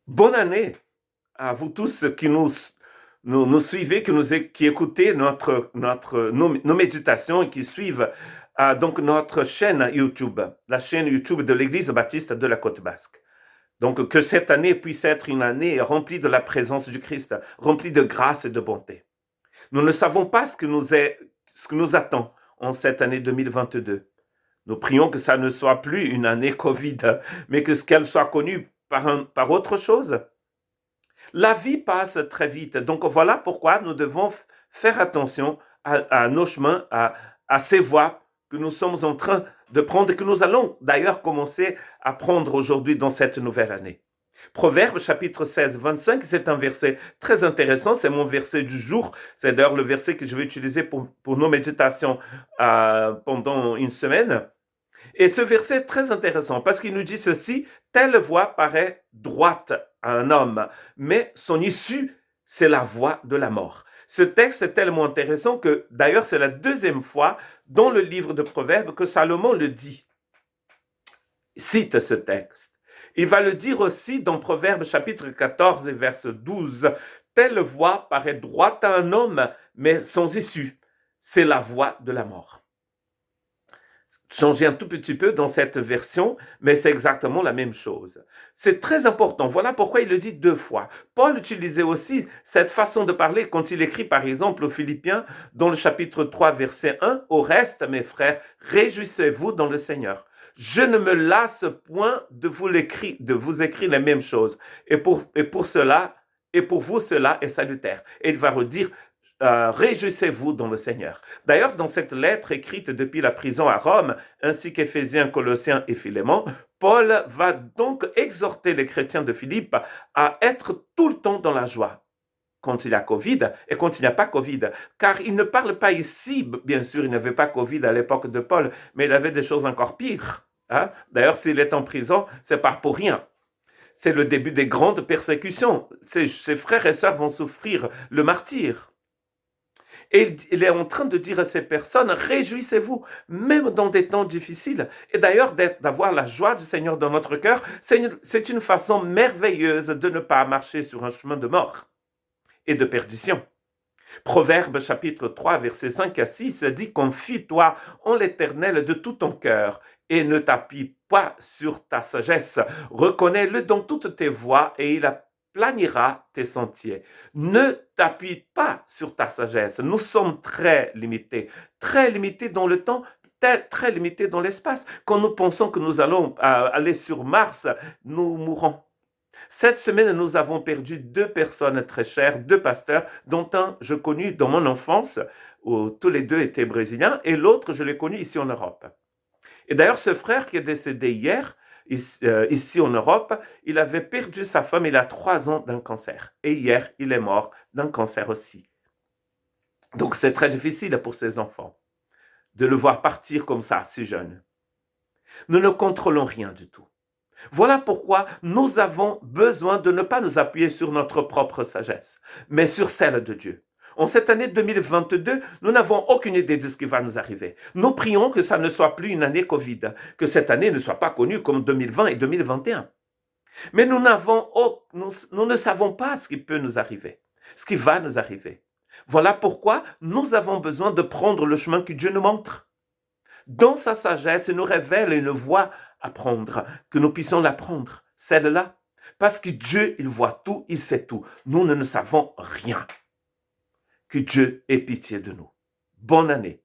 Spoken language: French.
Bonne année à vous tous qui nous suivez, qui écoutez nos méditations et qui suivent donc notre chaîne YouTube, la chaîne YouTube de l'Église baptiste de la Côte Basque. Donc que cette année puisse être une année remplie de la présence du Christ, remplie de grâce et de bonté. Nous ne savons pas ce que nous attend en cette année 2022. Nous prions que ça ne soit plus une année Covid, mais qu'elle soit connue par autre chose. La vie passe très vite. Donc voilà pourquoi nous devons faire attention à nos chemins, à ces voies que nous sommes en train de prendre et que nous allons d'ailleurs commencer à prendre aujourd'hui dans cette nouvelle année. Proverbe chapitre 16, 25, c'est un verset très intéressant, c'est mon verset du jour, c'est d'ailleurs le verset que je vais utiliser pour nos méditations pendant une semaine. Et ce verset est très intéressant parce qu'il nous dit ceci, telle voie paraît droite à un homme, mais son issue, c'est la voie de la mort. Ce texte est tellement intéressant que d'ailleurs c'est la deuxième fois dans le livre de Proverbes que Salomon le dit. Cite ce texte. Il va le dire aussi dans Proverbes chapitre 14 et verset 12. Telle voie paraît droite à un homme, mais son issue, c'est la voie de la mort. Changer un tout petit peu dans cette version, mais c'est exactement la même chose. C'est très important. Voilà pourquoi il le dit deux fois. Paul utilisait aussi cette façon de parler quand il écrit par exemple aux Philippiens dans le chapitre 3 verset 1. Au reste, mes frères, réjouissez-vous dans le Seigneur. Je ne me lasse point de vous écrire les mêmes choses. Et pour vous, cela est salutaire. Et il va redire, réjouissez-vous dans le Seigneur. D'ailleurs, dans cette lettre écrite depuis la prison à Rome, ainsi qu'Éphésiens, Colossiens et Philémon, Paul va donc exhorter les chrétiens de Philippe à être tout le temps dans la joie quand il y a Covid et quand il n'y a pas Covid. Car il ne parle pas ici, bien sûr, il n'avait pas Covid à l'époque de Paul, mais il avait des choses encore pires. Hein? D'ailleurs, s'il est en prison, c'est pas pour rien. C'est le début des grandes persécutions. Ses frères et sœurs vont souffrir le martyre. Et il est en train de dire à ces personnes, réjouissez-vous, même dans des temps difficiles. Et d'ailleurs, d'avoir la joie du Seigneur dans notre cœur, c'est une façon merveilleuse de ne pas marcher sur un chemin de mort et de perdition. Proverbe chapitre 3, versets 5 à 6 dit, confie-toi en l'Éternel de tout ton cœur et ne t'appuie pas sur ta sagesse. Reconnais-le dans toutes tes voies et il planira tes sentiers. Ne t'appuie pas sur ta sagesse. Nous sommes très limités dans le temps, très limités dans l'espace. Quand nous pensons que nous allons aller sur Mars, nous mourrons. Cette semaine, nous avons perdu deux personnes très chères, deux pasteurs, dont un je connu dans mon enfance, où tous les deux étaient brésiliens, et l'autre je l'ai connu ici en Europe. Et d'ailleurs, ce frère qui est décédé hier, ici en Europe, il avait perdu sa femme, il a 3 ans d'un cancer. Et hier, il est mort d'un cancer aussi. Donc c'est très difficile pour ses enfants de le voir partir comme ça, si jeune. Nous ne contrôlons rien du tout. Voilà pourquoi nous avons besoin de ne pas nous appuyer sur notre propre sagesse, mais sur celle de Dieu. En cette année 2022, nous n'avons aucune idée de ce qui va nous arriver. Nous prions que ça ne soit plus une année Covid, que cette année ne soit pas connue comme 2020 et 2021. Mais nous ne savons pas ce qui peut nous arriver, ce qui va nous arriver. Voilà pourquoi nous avons besoin de prendre le chemin que Dieu nous montre. Dans sa sagesse, il nous révèle une voie à prendre, que nous puissions la prendre, celle-là. Parce que Dieu, il voit tout, il sait tout. Nous ne savons rien. Que Dieu ait pitié de nous. Bonne année.